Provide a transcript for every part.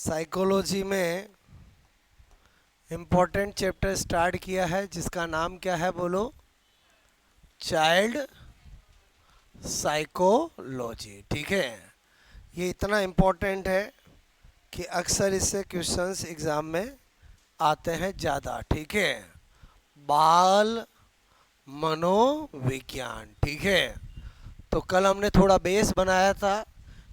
Psychology में important chapter start किया है जिसका नाम क्या है बोलो? Child psychology. ठीक है, ये इतना इम्पोर्टेंट है कि अक्सर इससे क्वेश्चंस एग्ज़ाम में आते हैं ज़्यादा। ठीक है, बाल मनोविज्ञान। ठीक है, तो कल हमने थोड़ा बेस बनाया था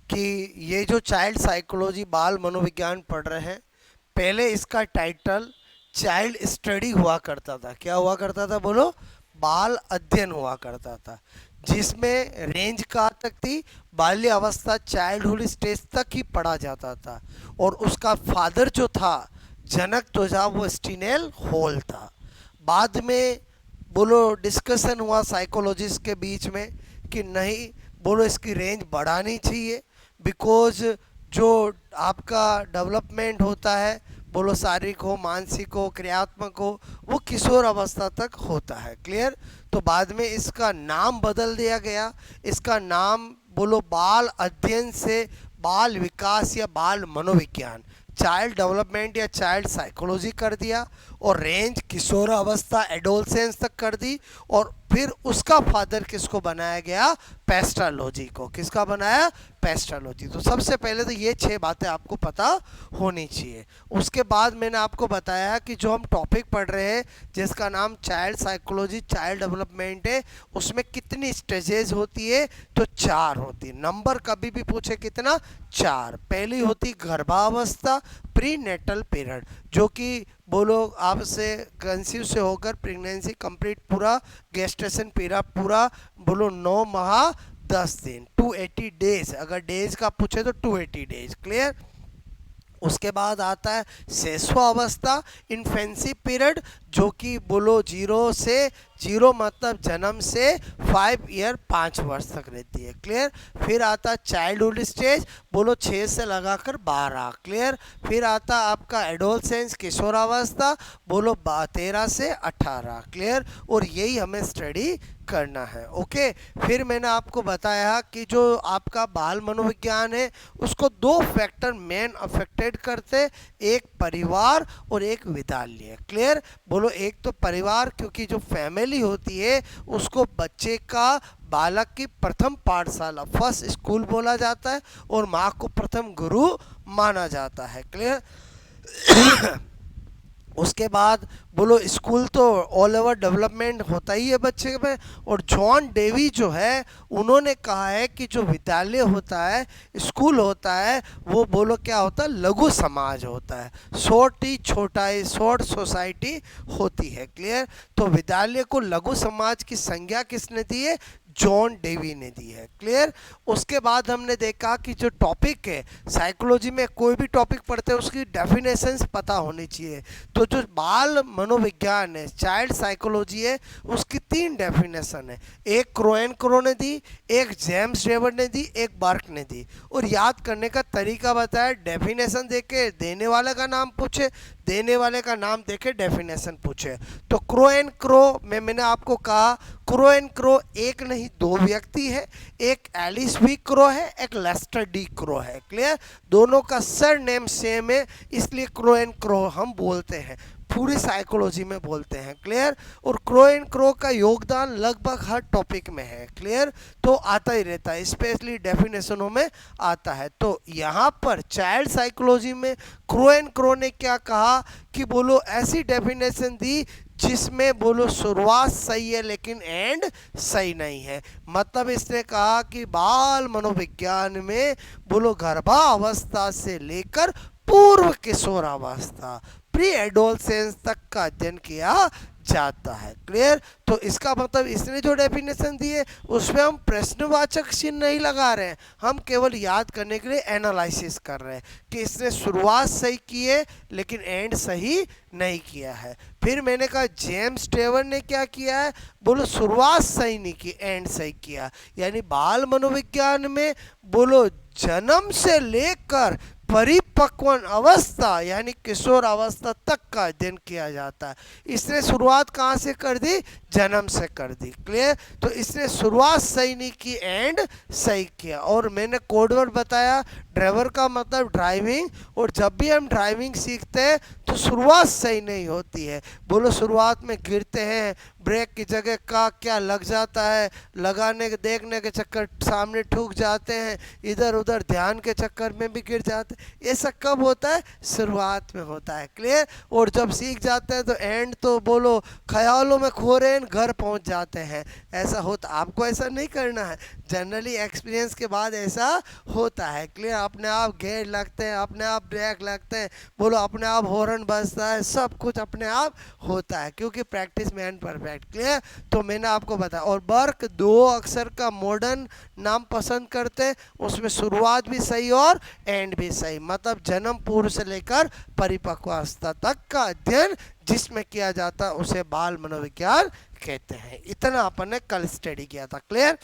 कि ये जो चाइल्ड साइकोलॉजी बाल मनोविज्ञान पढ़ रहे हैं, पहले इसका टाइटल चाइल्ड स्टडी हुआ करता था। क्या हुआ करता था बोलो? बाल अध्ययन हुआ करता था, जिसमें रेंज कहाँ तक थी? बाल्य अवस्था, चाइल्डहुड स्टेज तक ही पढ़ा जाता था। और उसका फादर जो था, जनक तो था, वो स्टीनेल हॉल था। बाद में बोलो डिस्कशन हुआ साइकोलॉजिस्ट के बीच में कि नहीं बोलो इसकी रेंज बढ़ानी चाहिए, बिकॉज जो आपका डेवलपमेंट होता है बोलो शारीरिक हो, मानसिक हो, क्रियात्मक हो, वो किशोर अवस्था तक होता है। क्लियर? तो बाद में इसका नाम बदल दिया गया। इसका नाम बोलो बाल अध्ययन से बाल विकास या बाल मनोविज्ञान, चाइल्ड डेवलपमेंट या चाइल्ड साइकोलॉजी कर दिया। और रेंज किशोर अवस्था एडोलसेंस तक कर दी। और फिर उसका फादर किसको बनाया गया? पेस्ट्रोलॉजी को। किसका बनाया? पेस्ट्रोलॉजी। तो सबसे पहले तो ये 6 बातें आपको पता होनी चाहिए। उसके बाद मैंने आपको बताया कि जो हम टॉपिक पढ़ रहे हैं जिसका नाम चाइल्ड साइकोलॉजी चाइल्ड डेवलपमेंट है, उसमें कितनी स्टेजेस होती है? तो 4 होती है। नंबर कभी भी पूछे कितना? 4। पहली होती गर्भावस्था, प्री नेटल पीरियड, जो कि बोलो आपसे कंसीव से होकर प्रेगनेंसी कंप्लीट पूरा गेस्टेशन पीरियड पूरा बोलो 9 माह 10 दिन 280 डेज। अगर डेज का पूछे तो 280 डेज। क्लियर? उसके बाद आता है शैशवावस्था, इन्फेंसी पीरियड, जो कि बोलो 0 मतलब जन्म से 5 ईयर 5 वर्ष तक रहती है। क्लियर? फिर आता है चाइल्डहुड स्टेज, बोलो 6 से लगाकर 12। क्लियर? फिर आता आपका एडोलसेंस किशोरावस्था, बोलो 13 से 18। क्लियर? और यही हमें स्टडी करना है। ओके, फिर मैंने आपको बताया कि जो आपका बाल मनोविज्ञान है उसको 2 फैक्टर मेन अफेक्टेड करते, एक परिवार और एक विद्यालय। क्लियर? बोलो एक तो परिवार, क्योंकि जो फैमिली होती है उसको बच्चे का बालक की प्रथम पाठशाला फर्स्ट स्कूल बोला जाता है और माँ को प्रथम गुरु माना जाता है। क्लियर? उसके बाद बोलो स्कूल तो ऑल ओवर डेवलपमेंट होता ही है बच्चे में। और जॉन डेवी जो है उन्होंने कहा है कि जो विद्यालय होता है, स्कूल होता है, वो बोलो क्या होता है? लघु समाज होता है, शॉर्ट सोसाइटी होती है। क्लियर? तो विद्यालय को लघु समाज की संज्ञा किसने दी है? जॉन डेवी ने दी है। क्लियर? उसके बाद हमने देखा कि जो टॉपिक है साइकोलॉजी में, कोई भी टॉपिक पढ़ते हैं उसकी डेफिनेशंस पता होनी चाहिए। तो जो बाल मनोविज्ञान है चाइल्ड साइकोलॉजी है, उसकी 3 डेफिनेशन है। एक क्रो ने दी, एक जेम्स जेवर ने दी, एक बर्क ने दी। और याद करने का तरीका बताया, डेफिनेशन देके देने वाले का नाम पूछे, देने वाले का नाम देके डेफिनेशन पूछे। तो क्रो में मैंने आपको कहा क्रो एक नहीं 2 व्यक्ति है, एक एलिस वी क्रो है, एक लेस्टर डी क्रो है। क्लियर? दोनों का सर नेम सेम है, इसलिए क्रो हम बोलते हैं, पूरी साइकोलॉजी में बोलते हैं। क्लियर? और क्रो का योगदान लगभग हर टॉपिक में है। क्लियर? तो आता ही रहता है, स्पेशली डेफिनेशनों में आता है। तो यहाँ पर चाइल्ड साइकोलॉजी में क्रो ने क्या कहा कि बोलो ऐसी डेफिनेशन दी जिसमें बोलो शुरुआत सही है लेकिन एंड सही नहीं है। मतलब इसने कहा कि बाल मनोविज्ञान में बोलो गर्भावस्था से लेकर पूर्व किशोरावस्था प्री एडोलसेंस तक का अध्ययन किया जाता है। क्लियर? तो इसका मतलब इसने जो डेफिनेशन दी है उसमें हम प्रश्नवाचक चिन्ह नहीं लगा रहे हैं, हम केवल याद करने के लिए एनालिसिस कर रहे हैं कि इसने शुरुआत सही की है लेकिन एंड सही नहीं किया है। फिर मैंने कहा जेम्स ट्रेवर ने क्या किया है? बोलो शुरुआत सही नहीं की, एंड सही किया। यानी बाल मनोविज्ञान में बोलो जन्म से लेकर परिपक्वन अवस्था यानी किशोर अवस्था तक का अध्ययन किया जाता है। इसने शुरुआत कहाँ से कर दी? जन्म से कर दी। क्लियर? तो इसने शुरुआत सही नहीं की, एंड सही किया। और मैंने कोड वर्ड बताया, ड्राइवर का मतलब ड्राइविंग, और जब भी हम ड्राइविंग सीखते हैं तो शुरुआत सही नहीं होती है। बोलो शुरुआत में गिरते हैं, ब्रेक की जगह का क्या लग जाता है, लगाने के देखने के चक्कर सामने ठुक जाते हैं, इधर उधर ध्यान के चक्कर में भी गिर जाते हैं। ये सब कब होता है? शुरुआत में होता है। क्लियर? और जब सीख जाते हैं तो एंड तो बोलो ख्यालों में खो रहे हैं, घर पहुंच जाते हैं। ऐसा होता, आपको ऐसा नहीं करना है। जनरली एक्सपीरियंस के बाद ऐसा होता है। क्लियर? अपने आप गेट लगते हैं, अपने आप ब्रेक लगते हैं, बोलो अपने आप हॉर्न बजता है, सब कुछ अपने आप होता है, क्योंकि प्रैक्टिस में एंड परफेक्ट। क्लियर? तो मैंने आपको बताया। और बर्क 2 अक्षर का मॉडर्न नाम पसंद करते हैं, उसमें शुरुआत भी सही और एंड भी सही, मतलब जन्म पूर्व से लेकर परिपक्वावस्था तक का अध्ययन जिसमें किया जाता है उसे बाल मनोविज्ञान कहते हैं। इतना अपन ने कल स्टडी किया था। क्लियर?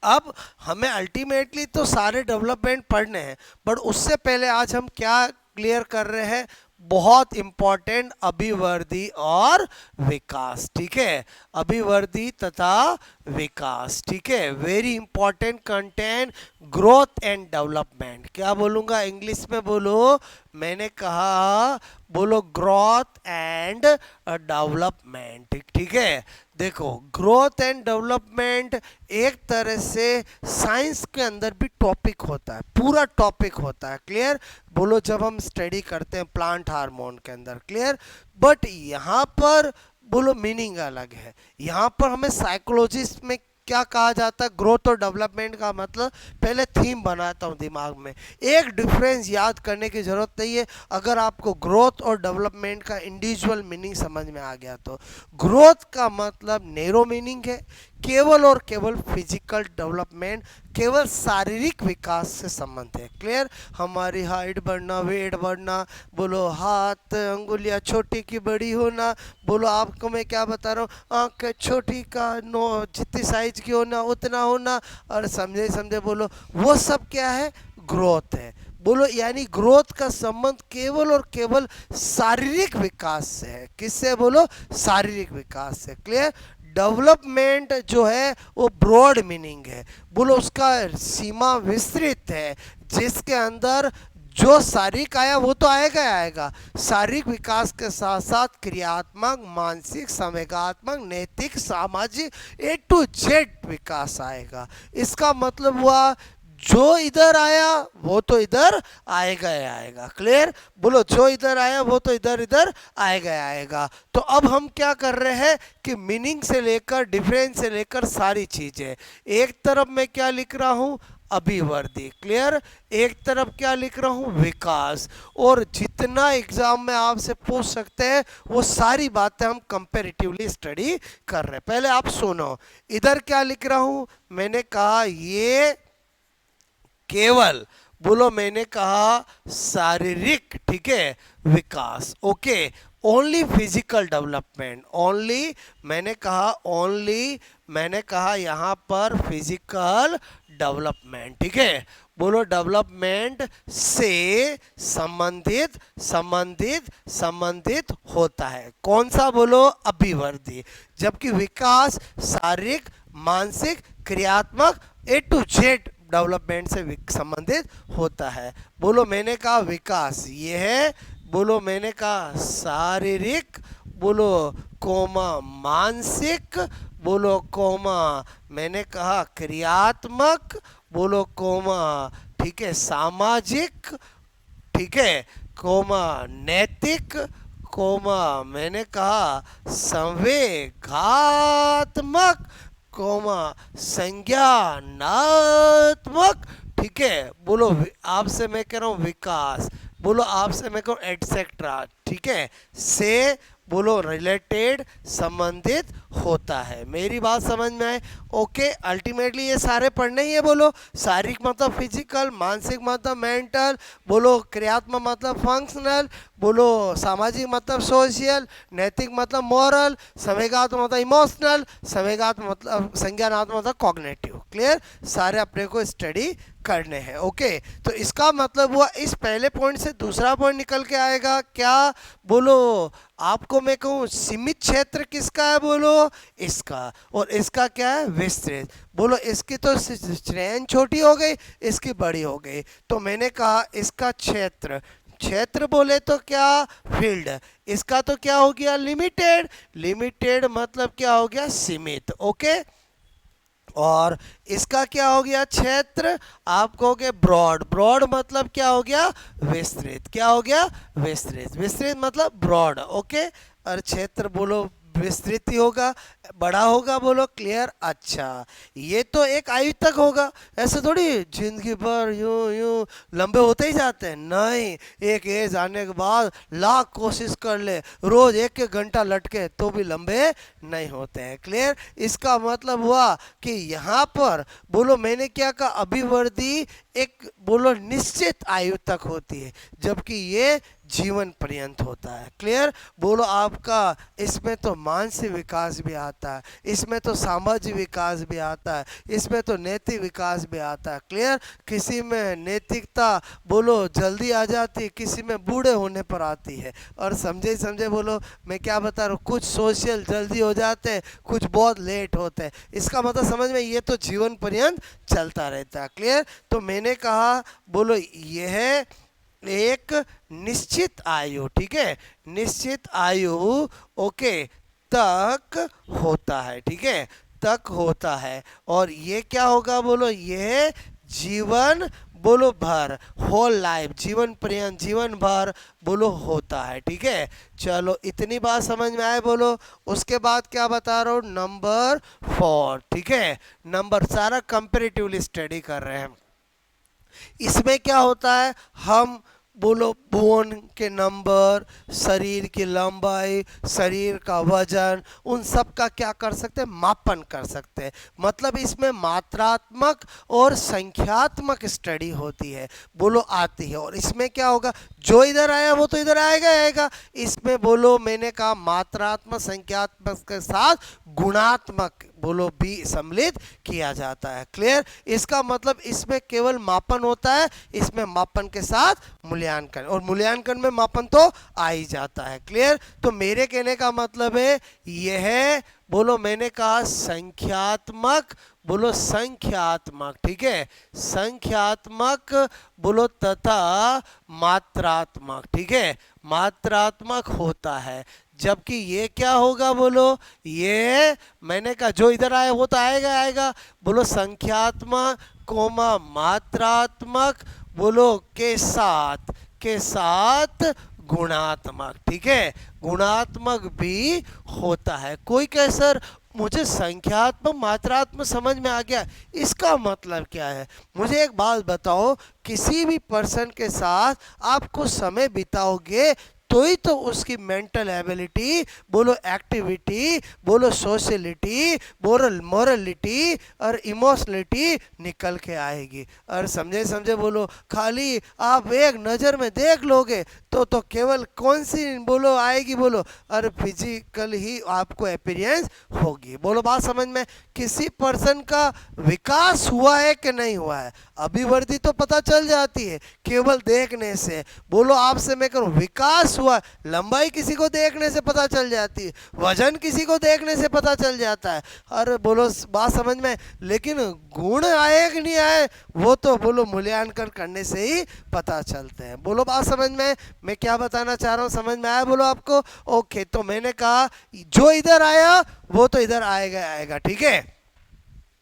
अब हमें अल्टीमेटली तो सारे डेवलपमेंट पढ़ने हैं, बट उससे पहले आज हम क्या क्लियर कर रहे हैं? बहुत इंपॉर्टेंट अभिवृद्धि और विकास। ठीक है? अभिवृद्धि तथा विकास। ठीक है? Very important content, growth and development. क्या बोलूंगा इंग्लिश में? बोलो, मैंने कहा बोलो ग्रोथ एंड डेवलपमेंट। ठीक है? देखो, ग्रोथ एंड डेवलपमेंट एक तरह से साइंस के अंदर भी टॉपिक होता है, पूरा टॉपिक होता है। क्लियर? बोलो जब हम स्टडी करते हैं प्लांट हार्मोन के अंदर। क्लियर? बट यहाँ पर बोलो मीनिंग अलग है। यहाँ पर हमें साइकोलॉजिस्ट में क्या कहा जाता है? ग्रोथ और डेवलपमेंट का मतलब पहले थीम बनाता हूँ दिमाग में। एक डिफरेंस याद करने की जरूरत नहीं है। अगर आपको ग्रोथ और डेवलपमेंट का इंडिविजुअल मीनिंग समझ में आ गया तो ग्रोथ का मतलब नैरो मीनिंग है, केवल और केवल फिजिकल डेवलपमेंट, केवल शारीरिक विकास से संबंध है। क्लियर? हमारी हाइट बढ़ना, वेट बढ़ना, बोलो हाथ अंगुलियां छोटी की बड़ी होना, बोलो आपको मैं क्या बता रहा हूँ, आँख छोटी का नो जितनी साइज की होना उतना होना, और समझे समझे बोलो वो सब क्या है? ग्रोथ है। बोलो यानी ग्रोथ का संबंध केवल और केवल शारीरिक विकास से है। किससे? बोलो शारीरिक विकास से। क्लियर? डेवलपमेंट जो है वो ब्रॉड मीनिंग है, बोलो उसका सीमा विस्तृत है, जिसके अंदर जो शारीरिक आया वो तो आएगा ही आएगा, शारीरिक विकास के साथ साथ क्रियात्मक, मानसिक, संवेगात्मक, नैतिक, सामाजिक ए टू जेड विकास आएगा। इसका मतलब हुआ जो इधर आया वो तो इधर आएगा ही आएगा। क्लियर? बोलो जो इधर आया वो तो इधर इधर आएगा ही आएगा। तो अब हम क्या कर रहे हैं कि मीनिंग से लेकर डिफरेंस से लेकर सारी चीजें, एक तरफ मैं क्या लिख रहा हूं? अभिवृद्धि। क्लियर? एक तरफ क्या लिख रहा हूं? विकास। और जितना एग्जाम में आपसे पूछ सकते हैं वो सारी बातें हम कंपैरेटिवली स्टडी कर रहे हैं। पहले आप सुनो, इधर क्या लिख रहा हूं? मैंने कहा ये केवल, बोलो मैंने कहा शारीरिक, ठीक है, विकास। Okay, only physical development, only मैंने कहा, ओनली मैंने कहा यहाँ पर फिजिकल डेवलपमेंट। ठीक है? बोलो डेवलपमेंट से संबंधित संबंधित संबंधित होता है। कौन सा? बोलो अभिवृद्धि। जबकि विकास शारीरिक, मानसिक, क्रियात्मक ए टू जेड डेवलपमेंट से संबंधित होता है। बोलो मैंने कहा विकास ये है, बोलो मैंने कहा शारीरिक, बोलो कोमा मानसिक, बोलो कोमा मैंने कहा क्रियात्मक, बोलो कोमा ठीक है सामाजिक, ठीक है, कोमा नैतिक, कोमा मैंने कहा संवेगात्मक, कोमा संज्ञानात्मक। ठीक है? बोलो आपसे मैं कह रहा हूं विकास, बोलो आपसे मैं कहूँ एटसेट्रा। ठीक है? से बोलो रिलेटेड, संबंधित होता है। मेरी बात समझ में आए? ओके, अल्टीमेटली ये सारे पढ़ने ही है। बोलो शारीरिक मतलब फिजिकल, मानसिक मतलब मेंटल, बोलो क्रियात्मक मतलब फंक्शनल, बोलो सामाजिक मतलब सोशल, नैतिक मतलब मॉरल, संवेगात्मक मतलब इमोशनल, संवेगात्मक मतलब संज्ञानात्मक मतलब कॉग्निटिव। क्लियर? सारे अपने को स्टडी करने हैं। ओके, तो इसका मतलब हुआ इस पहले पॉइंट से दूसरा पॉइंट निकल के आएगा क्या, बोलो आपको मैं कहूँ सीमित क्षेत्र किसका है, बोलो इसका, और इसका क्या है, विस्तृत। बोलो इसकी तो श्रेणी छोटी हो गई, इसकी बड़ी हो गई, तो मैंने कहा इसका क्षेत्र, क्षेत्र बोले तो क्या, फील्ड, इसका तो क्या हो गया, लिमिटेड, लिमिटेड मतलब क्या हो गया, सीमित। ओके, और इसका क्या हो गया, क्षेत्र, आप कहोगे ब्रॉड, ब्रॉड मतलब क्या हो गया, विस्तृत, क्या हो गया, विस्तृत, विस्तृत मतलब ब्रॉड। ओके, और क्षेत्र बोलो विस्तृत ही होगा, बड़ा होगा, बोलो क्लियर। अच्छा, ये तो एक आयु तक होगा, ऐसे थोड़ी जिंदगी भर यूं यूं लंबे होते ही जाते हैं, नहीं, एक एज आने के बाद लाख कोशिश कर ले, रोज एक एक घंटा लटके तो भी लंबे नहीं होते हैं। क्लियर, इसका मतलब हुआ कि यहाँ पर बोलो मैंने क्या कहा, अभिवृद्धि एक बोलो निश्चित आयु तक होती है, जबकि ये जीवन पर्यंत होता है। क्लियर, बोलो आपका इसमें तो मानसिक विकास भी आता है, इसमें तो सामाजिक विकास भी आता है, इसमें तो नैतिक विकास भी आता है। क्लियर, किसी में नैतिकता बोलो जल्दी आ जाती है, किसी में बूढ़े होने पर आती है, और समझे समझे बोलो मैं क्या बता रहा हूँ, कुछ सोशल जल्दी हो जाते हैं, कुछ बहुत लेट होते हैं, इसका मतलब समझ में, ये तो जीवन पर्यंत चलता रहता है। क्लियर, तो मैंने कहा बोलो यह एक निश्चित आयु, ठीक है, निश्चित आयु ओके तक होता है, ठीक है, तक होता है, और ये क्या होगा, बोलो ये जीवन बोलो भर, होल लाइफ, जीवन पर्यंत, जीवन भर बोलो होता है। ठीक है, चलो इतनी बात समझ में आए, बोलो उसके बाद क्या बता रहा हूँ, नंबर 4। ठीक है, नंबर सारा कंपेरेटिवली स्टडी कर रहे हैं। इसमें क्या होता है, हम बोलो बोन के नंबर, शरीर की लंबाई, शरीर का वजन, उन सब का क्या कर सकते हैं, मापन कर सकते हैं। मतलब इसमें मात्रात्मक और संख्यात्मक स्टडी होती है, बोलो आती है। और इसमें क्या होगा, जो इधर आया वो तो इधर आएगा आएगा। इसमें बोलो मैंने कहा मात्रात्मक संख्यात्मक के साथ गुणात्मक बोलो भी सम्मिलित किया जाता है। क्लियर, इसका मतलब इसमें केवल मापन होता है, इसमें मापन के साथ मूल्यांकन, और मूल्यांकन में मापन तो आ ही जाता है। क्लियर, तो मेरे कहने का मतलब है यह बोलो मैंने कहा संख्यात्मक, बोलो संख्यात्मक, ठीक है, संख्यात्मक बोलो तथा मात्रात्मक, ठीक है, मात्रात्मक होता है। जबकि ये क्या होगा, बोलो ये मैंने कहा जो इधर आया वो तो आएगा आएगा, बोलो संख्यात्मक कोमा मात्रात्मक बोलो के साथ गुणात्मक। ठीक है, गुणात्मक भी होता है। कोई कहे सर मुझे संख्यात्मक मात्रात्मक समझ में आ गया, इसका मतलब क्या है, मुझे एक बात बताओ, किसी भी पर्सन के साथ आप कुछ समय बिताओगे तो ही तो उसकी मेंटल एबिलिटी बोलो, एक्टिविटी बोलो, सोशलिटी बोलो, मोरलिटी और इमोशनलिटी निकल के आएगी। और समझे बोलो, खाली आप एक नज़र में देख लोगे तो केवल कौन सी बोलो आएगी, बोलो और फिजिकल ही आपको एक्सपीरियंस होगी। बोलो बात समझ में, किसी पर्सन का विकास हुआ है कि नहीं हुआ है, अभिवृद्धि तो पता चल जाती है केवल देखने से। बोलो आपसे मैं करूं विकास हुआ, लंबाई किसी को देखने से पता चल जाती है, वजन किसी को देखने से पता चल जाता है। अरे बोलो बात समझ में, लेकिन गुण आए कि नहीं आए वो तो बोलो मूल्यांकन करने से ही पता चलते हैं। बोलो बात समझ में, मैं क्या बताना चाह रहा हूँ समझ में आया, बोलो आपको। ओके, तो मैंने कहा जो इधर आया वो तो इधर आएगा आएगा। ठीक है,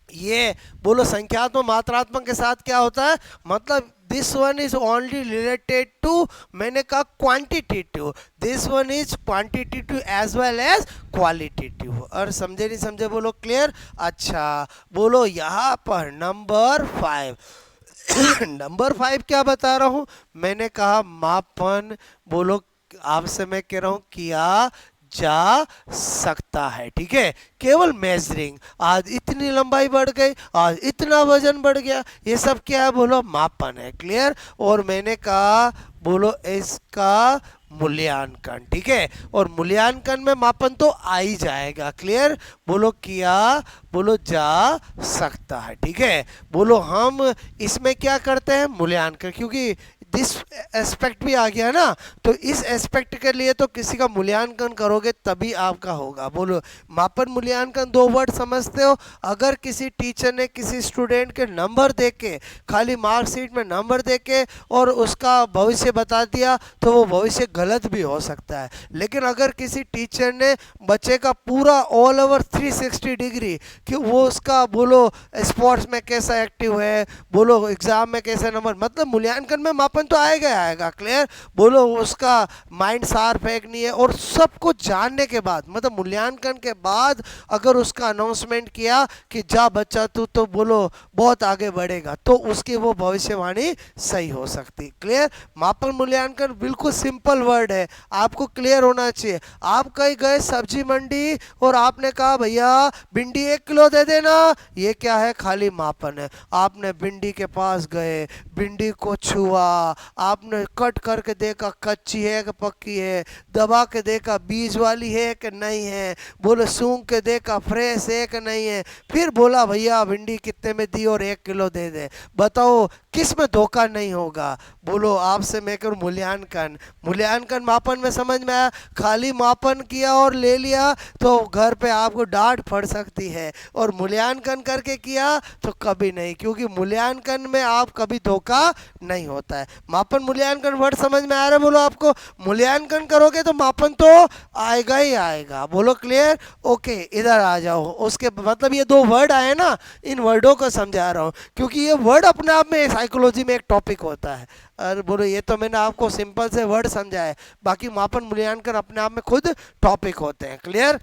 ये बोलो संख्यात्मक मात्रात्मक के साथ क्या होता है, मतलब this one is only related to मैंने कहा quantitative, this one is quantitative as well as qualitative. और समझे नहीं समझे बोलो क्लियर। अच्छा बोलो यहाँ पर नंबर 5 नंबर 5 क्या बता रहा हूँ, मैंने कहा मापन बोलो आपसे मैं कह रहा हूँ किया जा सकता है। ठीक है, केवल मेजरिंग, आज इतनी लंबाई बढ़ गई, आज इतना वजन बढ़ गया, ये सब क्या है बोलो मापन है। क्लियर, और मैंने कहा बोलो इसका मूल्यांकन, ठीक है। और मूल्यांकन में मापन तो आ ही जाएगा, क्लियर। बोलो किया, बोलो जा सकता है, ठीक है। बोलो हम इसमें क्या करते हैं, मूल्यांकन, क्योंकि दिस एस्पेक्ट भी आ गया ना, तो इस एस्पेक्ट के लिए तो किसी का मूल्यांकन करोगे तभी आपका होगा। बोलो मापन मूल्यांकन दो वर्ड समझते हो। अगर किसी टीचर ने किसी स्टूडेंट के नंबर देके, खाली मार्कशीट में नंबर देके और उसका भविष्य बता दिया तो वो भविष्य गलत भी हो सकता है। लेकिन अगर किसी टीचर ने बच्चे का पूरा ऑल ओवर 360 डिग्री, कि वो उसका बोलो स्पोर्ट्स में कैसा एक्टिव है, बोलो एग्जाम में कैसे नंबर, मतलब मूल्यांकन में मापन तो आएगा ही आएगा, क्लियर। बोलो उसका माइंड शार्प है कि नहीं है, और सब कुछ जानने के बाद, मतलब मूल्यांकन के बाद अगर उसका अनाउंसमेंट किया कि जा बच्चा तू तो बोलो बहुत आगे बढ़ेगा, तो उसकी वो भविष्यवाणी सही हो सकती, क्लियर। मापन मूल्यांकन बिल्कुल सिंपल वर्ड है, आपको क्लियर होना चाहिए। आप कहीं गए सब्जी मंडी और आपने कहा भैया भिंडी 1 किलो दे देना, ये क्या है, खाली मापन है। आपने भिंडी के पास गए, भिंडी को छुआ, आपने कट करके देखा कच्ची है कि पक्की है, दबा के देखा बीज वाली है कि नहीं है, बोले सूंघ के देखा फ्रेश है कि नहीं है, फिर बोला भैया भिंडी कितने में दी और 1 किलो दे दे। बताओ किस में धोखा नहीं होगा। बोलो आपसे मैं करूँ मूल्यांकन, मूल्यांकन मापन में समझ में आया। खाली मापन किया और ले लिया तो घर पे आपको डांट पड़ सकती है, और मूल्यांकन करके किया तो कभी नहीं, क्योंकि मूल्यांकन में आप कभी धोखा नहीं होता है। मापन मूल्यांकन वर्ड समझ में आ रहा है। बोलो आपको मूल्यांकन करोगे तो मापन तो आएगा ही आएगा। बोलो क्लियर, ओके। इधर आ जाओ, उसके मतलब ये दो वर्ड आए ना, इन वर्डों को समझा रहा हूँ, क्योंकि ये वर्ड अपने आप में साइकोलॉजी में एक टॉपिक होता है। और बोलो ये तो मैंने आपको सिंपल से वर्ड समझा है, बाकी मापन मूल्यांकन अपने आप में खुद टॉपिक होते हैं, क्लियर।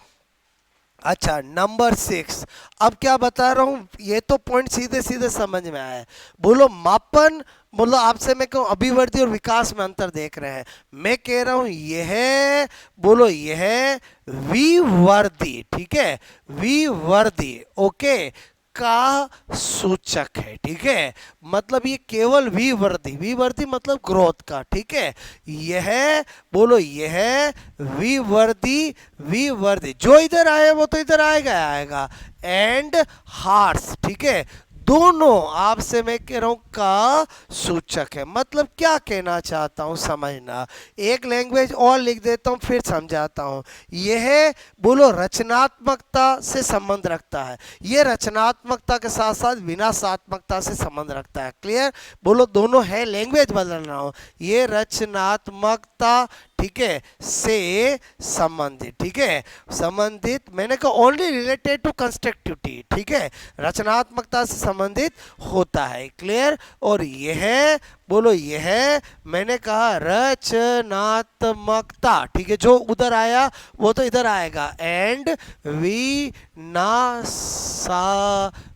अच्छा नंबर 6, अब क्या बता रहा हूँ, ये तो पॉइंट सीधे सीधे समझ में आया है। बोलो मापन, बोलो आपसे मैं कहूँ अभिवृद्धि और विकास में अंतर देख रहे हैं। मैं कह रहा हूँ यह, बोलो यह विवर्धी, ठीक है, विवर्धी, ओके, का सूचक है, ठीक है। मतलब ये केवल विवर्धी, विवर्धी मतलब ग्रोथ का, ठीक है। यह, बोलो यह विवर्धी, विवर्धी, जो इधर आए वो तो इधर आएगा आएगा। एंड हार्स, ठीक है, दोनों आपसे मैं कह रहा हूं का सूचक है। मतलब क्या कहना चाहता हूं समझना, एक लैंग्वेज और लिख देता हूं फिर समझाता हूं। यह बोलो रचनात्मकता से संबंध रखता है, यह रचनात्मकता के साथ साथ विनाशात्मकता से संबंध रखता है, क्लियर। बोलो दोनों है, लैंग्वेज बदल रहा हूं। ये रचनात्मकता, ठीक है, से संबंधित, ठीक है, संबंधित, मैंने कहा ओनली रिलेटेड टू कंस्ट्रक्टिविटी, ठीक है, रचनात्मकता से संबंधित होता है, क्लियर। और यह, बोलो यह, मैंने कहा रचनात्मकता, ठीक है, जो उधर आया वो तो इधर आएगा। एंड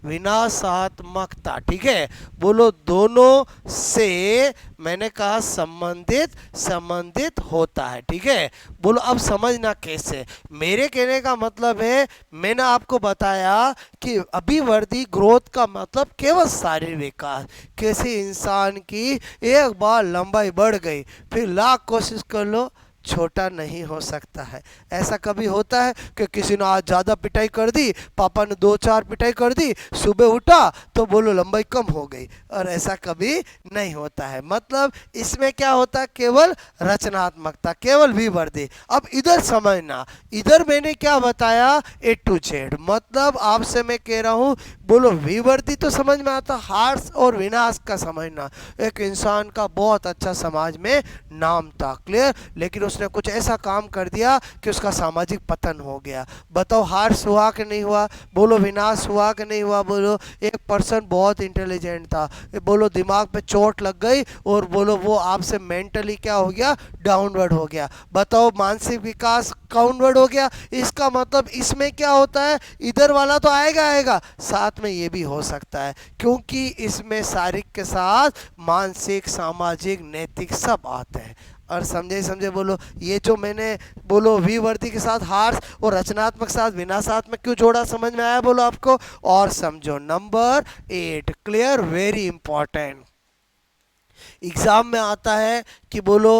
विनाशात्मकता, ठीक है, बोलो दोनों से मैंने कहा संबंधित, संबंधित होता है, ठीक है। बोलो अब समझना कैसे, मेरे कहने का मतलब है, मैंने आपको बताया कि अभिवृद्धि ग्रोथ का मतलब केवल शारीरिक विकास। किसी इंसान की एक बार लंबाई बढ़ गई, फिर लाख कोशिश कर लो छोटा नहीं हो सकता है। ऐसा कभी होता है कि किसी ने आज ज़्यादा पिटाई कर दी, पापा ने 2-4 पिटाई कर दी, सुबह उठा तो बोलो लंबाई कम हो गई, और ऐसा कभी नहीं होता है। मतलब इसमें क्या होता है, केवल रचनात्मकता, केवल विवर्धी। अब इधर समझना, इधर मैंने क्या बताया, A to Z, मतलब आपसे मैं कह रहा हूँ, बोलो विवर्धी तो समझ में आता, हार्स और विनाश का समझना। एक इंसान का बहुत अच्छा समाज में नाम था, क्लियर, लेकिन उसने कुछ ऐसा काम कर दिया कि उसका सामाजिक पतन हो गया। बताओ हार्स हुआ कि नहीं हुआ, बोलो विनाश हुआ कि नहीं हुआ। बोलो एक पर्सन बहुत इंटेलिजेंट था, बोलो दिमाग पे चोट लग गई और बोलो वो आपसे मेंटली क्या हो गया, डाउनवर्ड हो गया। बताओ मानसिक विकास डाउनवर्ड हो गया। इसका मतलब इसमें क्या होता है, इधर वाला तो आएगा आएगा, साथ में ये भी हो सकता है, क्योंकि इसमें शारीरिक के साथ मानसिक, सामाजिक, नैतिक सब आते हैं। और समझे, बोलो ये जो मैंने बोलो विवर्ती के साथ हार्स और रचनात्मक साथ विनाशात्मक क्यों जोड़ा, समझ में आया बोलो आपको। और समझो number 8, clear, very important, exam में आता है कि बोलो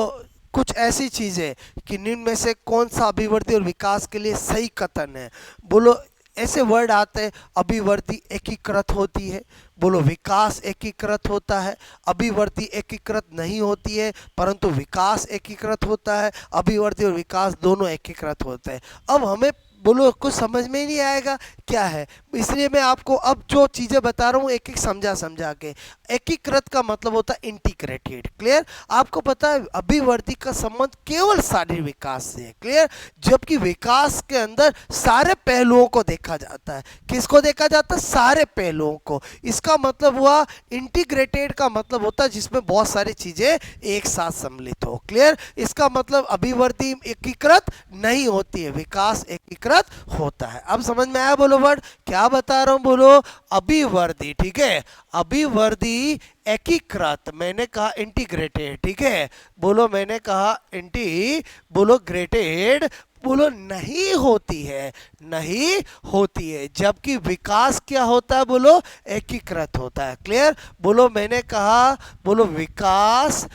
कुछ ऐसी चीजें कि निम्न में से कौन सा अभिवृद्धि और विकास के लिए सही कथन है। बोलो ऐसे वर्ड आते हैं, अभिवृद्धि एकीकृत होती है, बोलो विकास एकीकृत होता है, अभिवृद्धि एकीकृत नहीं होती है परंतु विकास एकीकृत होता है, अभिवृद्धि और विकास दोनों एकीकृत होते हैं। अब हमें बोलो कुछ समझ में ही नहीं आएगा क्या है, इसलिए मैं आपको अब जो चीज़ें बता रहा हूँ एक एक समझा समझा के। एकीकृत का मतलब होता है इंटीग्रेटेड, क्लियर। आपको पता है अभिवृद्धि का संबंध केवल शारीरिक विकास से है, क्लियर। जबकि विकास के अंदर सारे पहलुओं को देखा जाता है। किसको देखा जाता है? सारे पहलुओं को। इसका मतलब हुआ इंटीग्रेटेड का मतलब होता है जिसमें बहुत सारी चीजें एक साथ सम्मिलित हो, क्लियर। इसका मतलब अभिवृद्धि एकीकृत नहीं होती है, विकास एकीकृत होता है। अब समझ में आया? बोलो वर्ड क्या बता रहा हूं, बोलो अभिवृद्धि, ठीक है। अभिवृद्धि एकीकृत, मैंने कहा इंटीग्रेटेड, ठीक है। बोलो मैंने कहा बोलो ग्रेटेड, बोलो नहीं होती है, नहीं होती है। जबकि विकास क्या होता है? बोलो एकीकृत होता है, क्लियर। बोलो मैंने कहा, बोलो विकास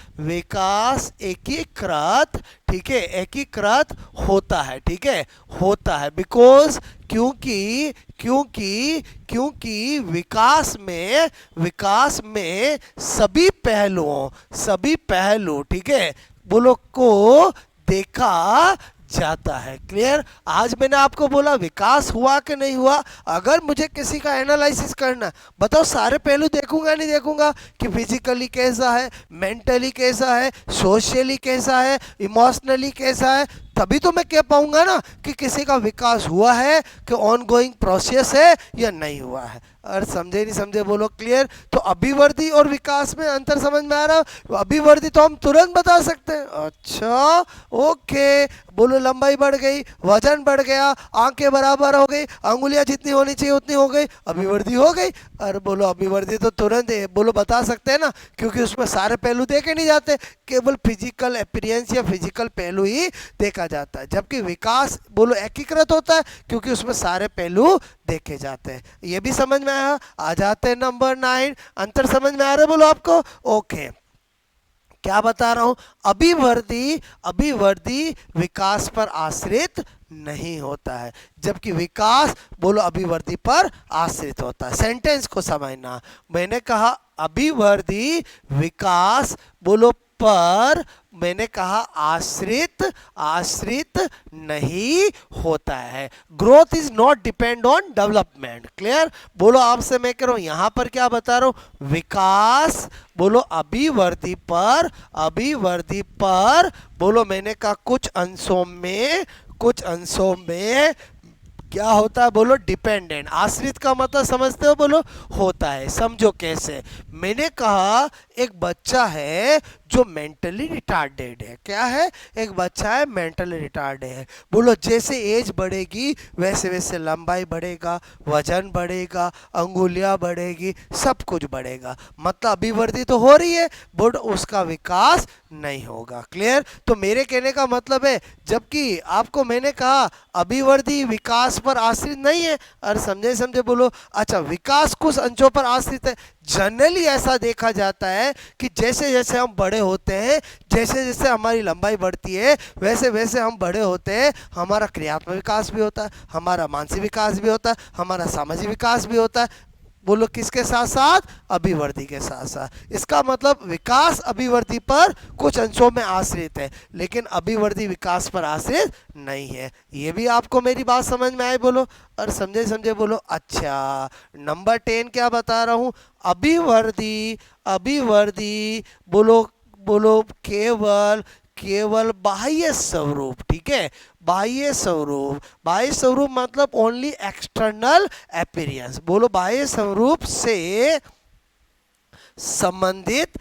एकीकृत, ठीक है, एकीकृत होता है, ठीक है, होता है। बिकॉज क्योंकि विकास में सभी पहलू, ठीक है, बोलो को देखा जाता है, क्लियर। आज मैंने आपको बोला विकास हुआ कि नहीं हुआ। अगर मुझे किसी का एनालिसिस करना, बताओ सारे पहलू देखूंगा नहीं देखूंगा कि फिजिकली कैसा है, मेंटली कैसा है, सोशली कैसा है, इमोशनली कैसा है, तभी तो मैं कह पाऊंगा ना कि किसी का विकास हुआ है कि ऑनगोइंग प्रोसेस है या नहीं हुआ है। और समझे नहीं समझे बोलो क्लियर। तो अभिवृद्धि और विकास में अंतर समझ में आ रहा है? अभिवृद्धि तो हम तुरंत बता सकते हैं, अच्छा ओके, बोलो लंबाई बढ़ गई, वजन बढ़ गया, आंखें बराबर हो गई, अंगुलियां जितनी होनी चाहिए उतनी हो गई, अभिवृद्धि हो गई। और बोलो अभिवृद्धि तो तुरंत बोलो बता सकते हैं ना, क्योंकि उसमें सारे पहलू देखे नहीं जाते, केवल फिजिकल अपीयरेंस या फिजिकल पहलू ही देखा जाता है। जबकि विकास बोलो एकीकृत होता है क्योंकि उसमें सारे पहलू देखे जाते हैं। ये भी समझ में आया? आ जाते हैं नंबर 9। अंतर समझ में आ रहा है बोलो आपको? ओके, क्या बता रहा हूं? अभिवृद्धि विकास पर आश्रित नहीं होता है, जबकि विकास बोलो अभिवृद्धि पर आश्रित होता है। सेंटेंस को समझना, मैंने कहा अभिवृद्धि विकास बोलो पर, मैंने कहा आश्रित नहीं होता है। Growth is not depend on development, clear. बोलो आपसे मैं कह रहा हूं यहां पर क्या बता रहा हूं? विकास बोलो अभिवृद्धि पर बोलो मैंने कहा कुछ अंशों में क्या होता है? बोलो डिपेंडेंट। आश्रित का मतलब समझते हो? बोलो होता है। समझो कैसे। मैंने कहा एक बच्चा है जो मेंटली रिटार्डेड है। क्या है? एक बच्चा है मेंटली रिटार्डेड है। बोलो जैसे एज बढ़ेगी वैसे वैसे लंबाई बढ़ेगा, वजन बढ़ेगा, अंगुलियां बढ़ेगी, सब कुछ बढ़ेगा। मतलब अभिवृद्धि तो हो रही है बट उसका विकास नहीं होगा, क्लियर। तो मेरे कहने का मतलब है जबकि आपको मैंने कहा अभिवृद्धि विकास पर आश्रित नहीं है। और समझे बोलो अच्छा, विकास कुछ अंशों पर आश्रित है। जनरली ऐसा देखा जाता है कि जैसे जैसे हम बड़े होते हैं, जैसे जैसे हमारी लंबाई बढ़ती है वैसे वैसे हम बड़े होते हैं, हमारा क्रियात्मक विकास भी होता है, हमारा मानसिक विकास भी होता है, हमारा सामाजिक विकास भी होता है। बोलो किसके साथ साथ? अभिवृद्धि के साथ साथ। इसका मतलब विकास अभिवृद्धि पर कुछ अंशों में आश्रित है लेकिन अभिवृद्धि विकास पर आश्रित नहीं है। ये भी आपको मेरी बात समझ में आई बोलो? और समझे बोलो। अच्छा, नंबर 10 क्या बता रहा हूं? अभिवृद्धि बोलो केवल बाह्य स्वरूप, ठीक है, बाह्य स्वरूप मतलब ओनली एक्सटर्नल अपीयरेंस। बोलो बाह्य स्वरूप से संबंधित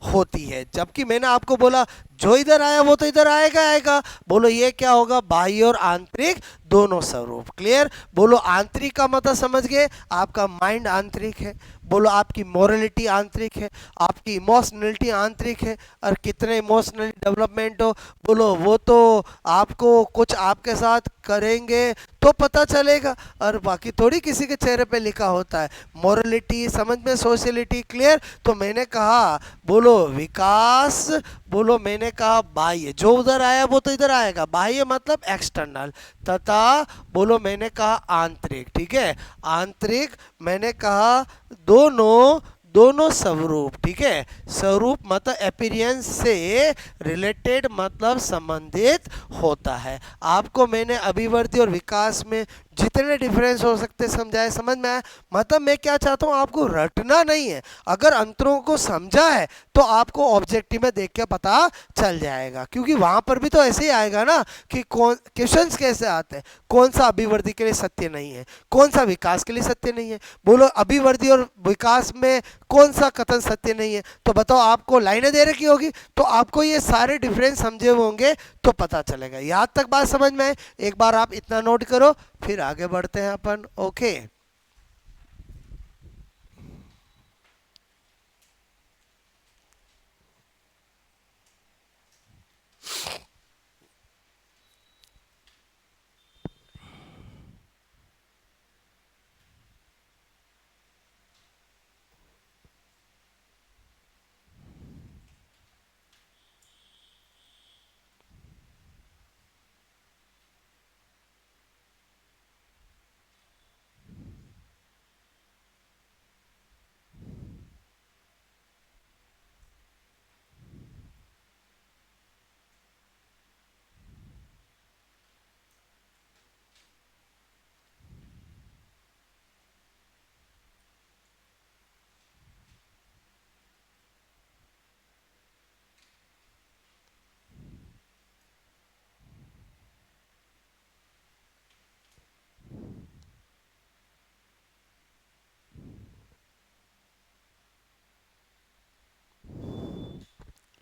होती है। जबकि मैंने आपको बोला जो इधर आया वो तो इधर आएगा। बोलो ये क्या होगा? बाह्य और आंतरिक दोनों स्वरूप, क्लियर। बोलो आंतरिक का मतलब समझ गए, आपका माइंड आंतरिक है। बोलो आपकी मोरलिटी आंतरिक है, आपकी इमोशनलिटी आंतरिक है। और कितने इमोशनल डेवलपमेंट हो, बोलो वो तो आपको कुछ आपके साथ करेंगे तो पता चलेगा, और बाकी थोड़ी किसी के चेहरे पे लिखा होता है। मोरलिटी समझ में, सोशलिटी, क्लियर। तो मैंने कहा बोलो विकास बोलो मैंने कहा बाह्य, जो उधर आया वो तो इधर आएगा, बाह्य मतलब एक्सटर्नल। तथा बोलो मैंने कहा आंतरिक, ठीक है, आंतरिक। मैंने कहा दोनों, दोनों स्वरूप, ठीक है, स्वरूप मतलब अपीयरेंस से रिलेटेड मतलब संबंधित होता है। आपको मैंने अभिवृद्धि और विकास में जितने डिफरेंस हो सकते समझाए, समझ में आया? मतलब मैं क्या चाहता हूँ, आपको रटना नहीं है, अगर अंतरों को समझा है तो आपको ऑब्जेक्टिव में देख के पता चल जाएगा, क्योंकि वहां पर भी तो ऐसे ही आएगा ना कि कौन क्वेश्चंस कैसे आते हैं, कौन सा अभिवृद्धि के लिए सत्य नहीं है, कौन सा विकास के लिए सत्य नहीं है। बोलो अभिवृद्धि और विकास में कौन सा कथन सत्य नहीं है, तो बताओ, आपको लाइनें दे रखी होगी तो आपको ये सारे डिफरेंस समझे होंगे तो पता चलेगा। यहाँ तक बात समझ में आए? एक बार आप इतना नोट करो, फिर आगे बढ़ते हैं अपन। ओके,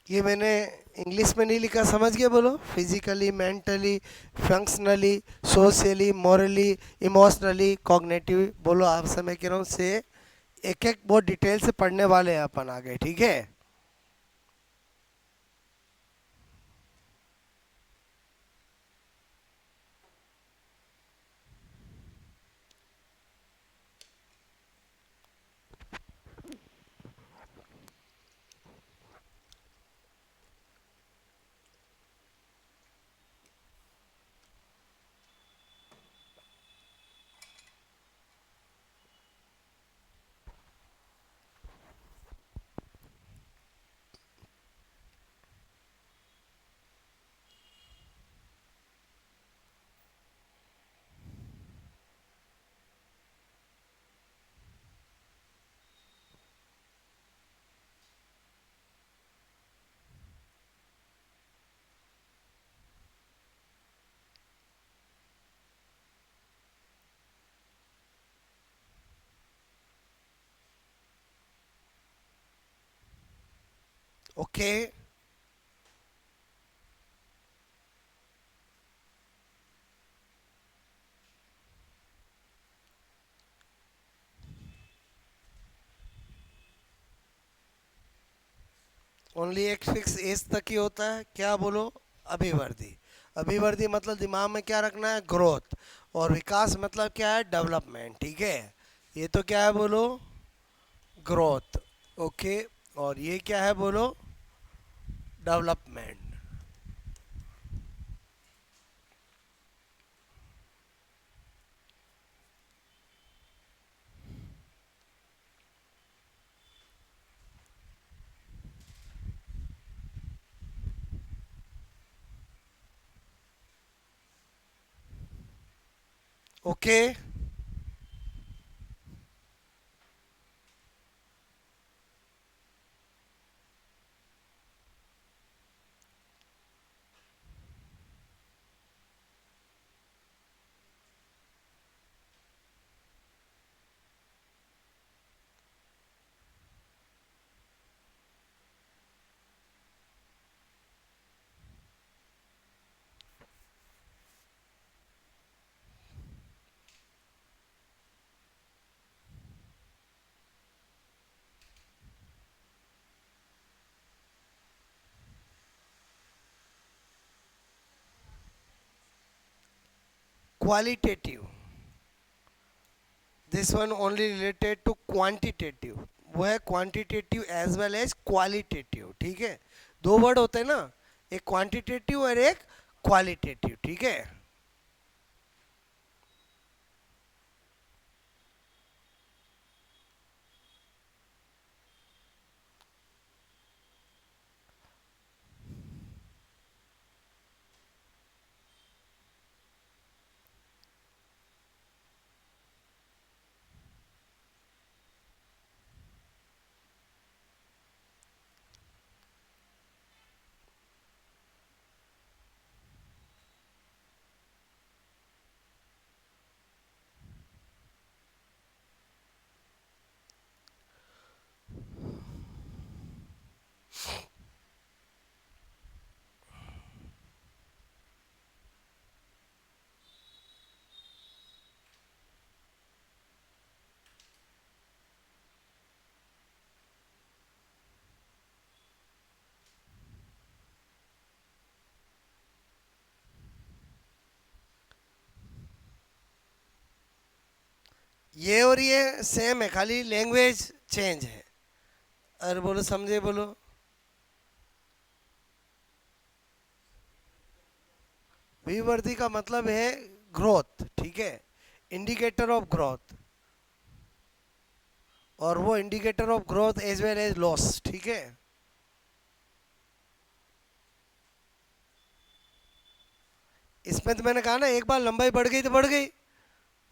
ये मैंने इंग्लिश में नहीं लिखा, समझ गया? बोलो physically, mentally, functionally, socially, morally, emotionally, cognitive. बोलो आपसे मैं कह रहा हूँ से एक एक बहुत डिटेल से पढ़ने वाले हैं अपन आगे, ठीक है? ओके, ओनली एक फिक्स एज तक ही होता है क्या? बोलो अभिवृद्धि। अभिवृद्धि मतलब दिमाग में क्या रखना है? ग्रोथ। और विकास मतलब क्या है? डेवलपमेंट, ठीक है? ये तो क्या है? बोलो ग्रोथ। ओके, और ये क्या है? बोलो development. Okay, qualitative, this one only related to quantitative. वो है quantitative as well as qualitative, ठीक है? दो वर्ड होते हैं ना, एक क्वांटिटेटिव और एक क्वालिटेटिव, ठीक है। ये और ये सेम है, खाली लैंग्वेज चेंज है। अरे बोलो, समझे बोलो। विवर्धी का मतलब है ग्रोथ, ठीक है, इंडिकेटर ऑफ ग्रोथ, और वो indicator of growth as well as loss, ठीक है। इसमें तो मैंने कहा ना, एक बार लंबाई बढ़ गई तो बढ़ गई,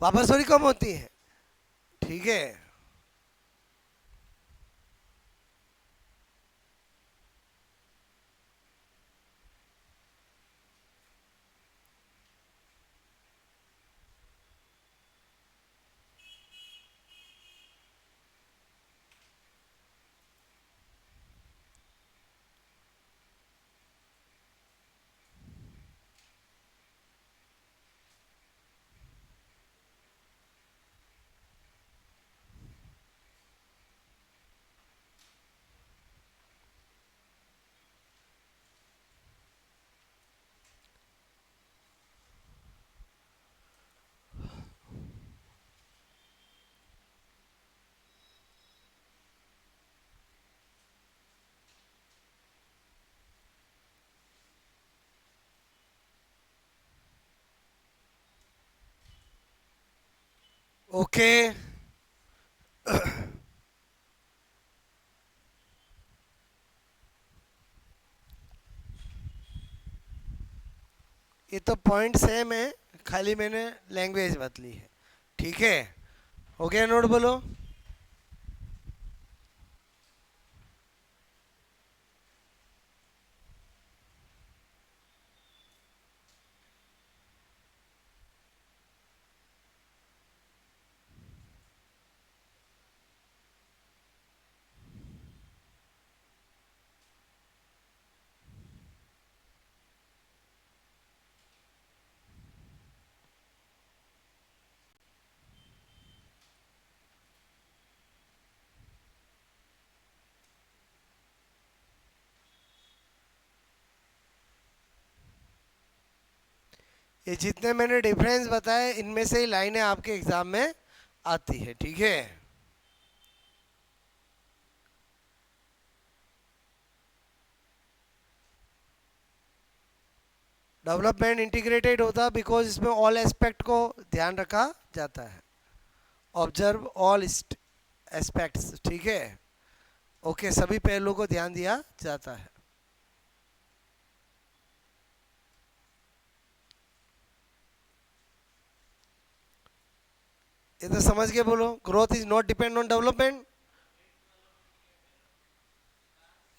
वापस थोड़ी कम होती है, ठीक है। ओके। ये तो पॉइंट सेम है, खाली मैंने लैंग्वेज बदली है, ठीक है। हो गया नोट, बोलो। ये जितने मैंने डिफरेंस बताए, इनमें से ही लाइनें आपके एग्जाम में आती है, ठीक है। डेवलपमेंट इंटीग्रेटेड होता बिकॉज इसमें ऑल एस्पेक्ट को ध्यान रखा जाता है। ऑब्जर्व ऑल एस्पेक्ट्स, ठीक है। ओके, सभी पहलुओं को ध्यान दिया जाता है। ये तो समझ के बोलो, growth is not depend on development,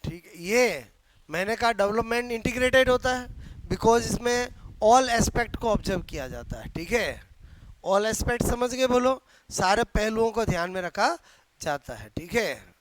ठीक है। ये मैंने कहा डेवलपमेंट इंटीग्रेटेड होता है बिकॉज इसमें ऑल एस्पेक्ट को ऑब्जर्व किया जाता है, ठीक है। ऑल एस्पेक्ट समझ के बोलो, सारे पहलुओं को ध्यान में रखा जाता है, ठीक है।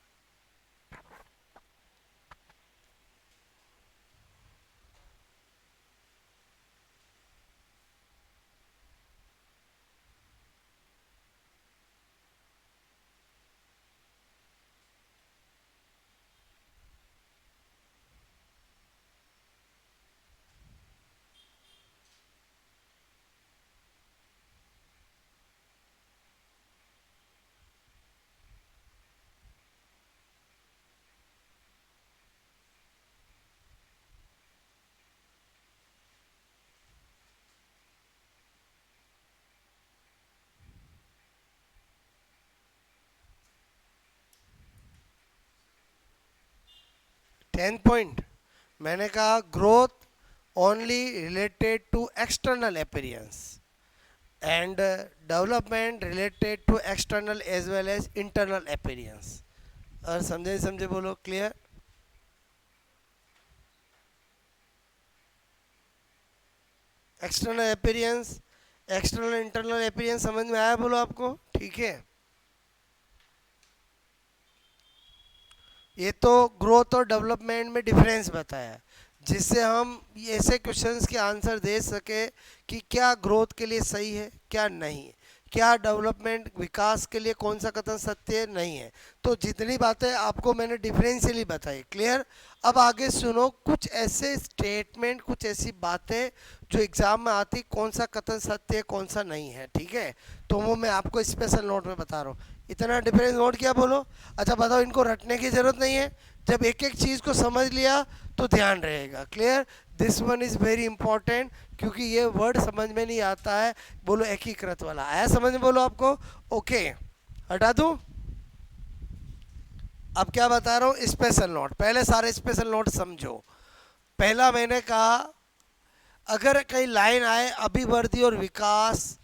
10th पॉइंट मैंने कहा growth only related to external appearance and development related to external as well as internal appearance. और समझे समझे बोलो, clear? External appearance, external internal appearance समझ में आया बोलो आपको? ठीक है, ये तो ग्रोथ और डेवलपमेंट में डिफरेंस बताया, जिससे हम ऐसे क्वेश्चंस के आंसर दे सके कि क्या ग्रोथ के लिए सही है, क्या नहीं है, क्या डेवलपमेंट विकास के लिए कौन सा कथन सत्य नहीं है। तो जितनी बातें आपको मैंने डिफरेंशियली बताई, क्लियर? अब आगे सुनो, कुछ ऐसे स्टेटमेंट, कुछ ऐसी बातें जो एग्जाम में आती, कौन सा कथन सत्य है कौन सा नहीं है, ठीक है? तो वो मैं आपको स्पेशल नोट में बता रहा हूँ। इतना डिफरेंस नोट किया बोलो? अच्छा बताओ, इनको रटने की जरूरत नहीं है, जब एक एक चीज़ को समझ लिया तो ध्यान रहेगा, clear? This one is very important, क्योंकि ये वर्ड समझ में नहीं आता है। बोलो एकीकृत वाला आया समझ में? बोलो आपको? ओके, हटा दूं? अब क्या बता रहा हूँ, स्पेशल नोट। पहले सारे स्पेशल नोट समझो। पहला मैंने कहा, अगर कई लाइन आए अभिवृद्धि और विकास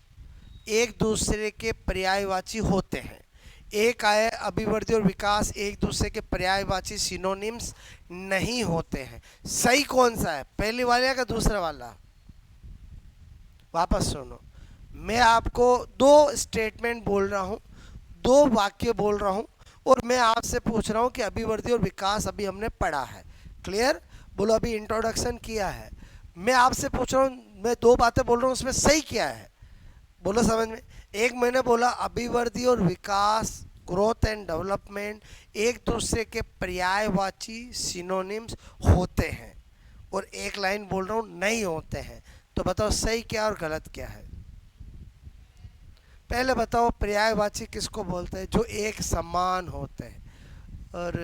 एक दूसरे के पर्यायवाची होते हैं, एक आए अभिवृद्धि और विकास एक दूसरे के पर्यायवाची सिनोनिम्स नहीं होते हैं, सही कौन सा है, पहले वाला का दूसरा वाला? वापस सुनो, मैं आपको दो स्टेटमेंट बोल रहा हूँ, दो वाक्य बोल रहा हूँ, और मैं आपसे पूछ रहा हूँ कि अभिवृद्धि और विकास अभी हमने पढ़ा है, क्लियर? बोलो, अभी इंट्रोडक्शन किया है, मैं आपसे पूछ रहा हूँ, मैं दो बातें बोल रहा हूँ, उसमें सही क्या है? बोलो समझ में? एक मैंने बोला अभिवृद्धि और विकास, ग्रोथ एंड डेवलपमेंट एक दूसरे के पर्यायवाची सिनोनिम्स होते हैं, और एक लाइन बोल रहा हूँ नहीं होते हैं। तो बताओ सही क्या और गलत क्या है? पहले बताओ, पर्यायवाची किसको बोलते हैं? जो एक समान होते हैं। और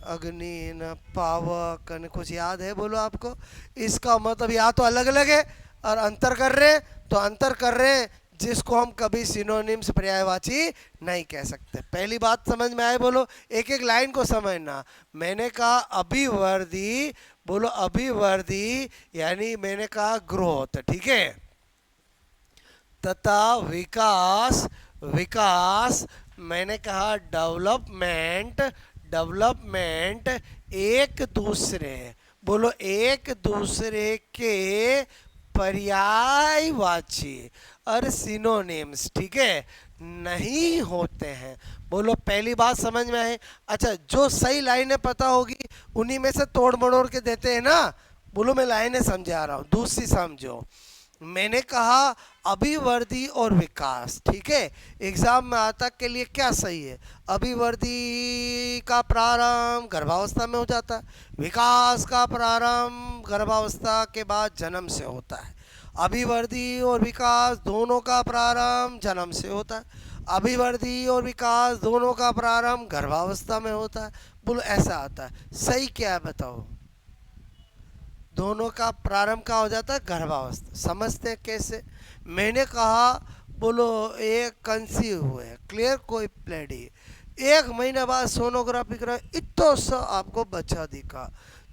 अग्नि न पावक न, कुछ याद है बोलो आपको? इसका मतलब या तो अलग अलग है और अंतर कर रहे हैं, तो अंतर कर रहे हैं, जिसको हम कभी सिनोनिम्स पर्यायवाची नहीं कह सकते। पहली बात समझ में आए बोलो? एक एक लाइन को समझना। मैंने कहा अभिवृद्धि, बोलो अभिवृद्धि यानी मैंने कहा ग्रोथ, ठीक है? तथा विकास, विकास मैंने कहा डेवलपमेंट, डेवलपमेंट एक दूसरे, बोलो एक दूसरे के पर्यायवाची और सिनोनिम्स, ठीक है, नहीं होते हैं। बोलो पहली बात समझ में आए? अच्छा, जो सही लाइनें पता होगी उन्हीं में से तोड़ मड़ोड़ के देते हैं ना। बोलो मैं लाइनें समझा रहा हूँ, दूसरी समझो। मैंने कहा अभिवृद्धि और विकास, ठीक है? एग्जाम में आता के लिए क्या सही है? अभिवृद्धि का प्रारंभ गर्भावस्था में हो जाता है, विकास का प्रारंभ गर्भावस्था के बाद जन्म से होता है। अभिवृद्धि और विकास दोनों का प्रारंभ जन्म से होता है, अभिवृद्धि और विकास दोनों का प्रारंभ गर्भावस्था में होता है। बोलो ऐसा आता है, सही क्या है बताओ? दोनों का प्रारंभ का हो जाता है गर्भावस्था। समझते हैं कैसे? मैंने कहा बोलो एक कंसीव हुए, क्लियर, कोई प्लेडी, 1 महीने बाद सोनोग्राफी करा, इतना सा आपको बच्चा दिखा।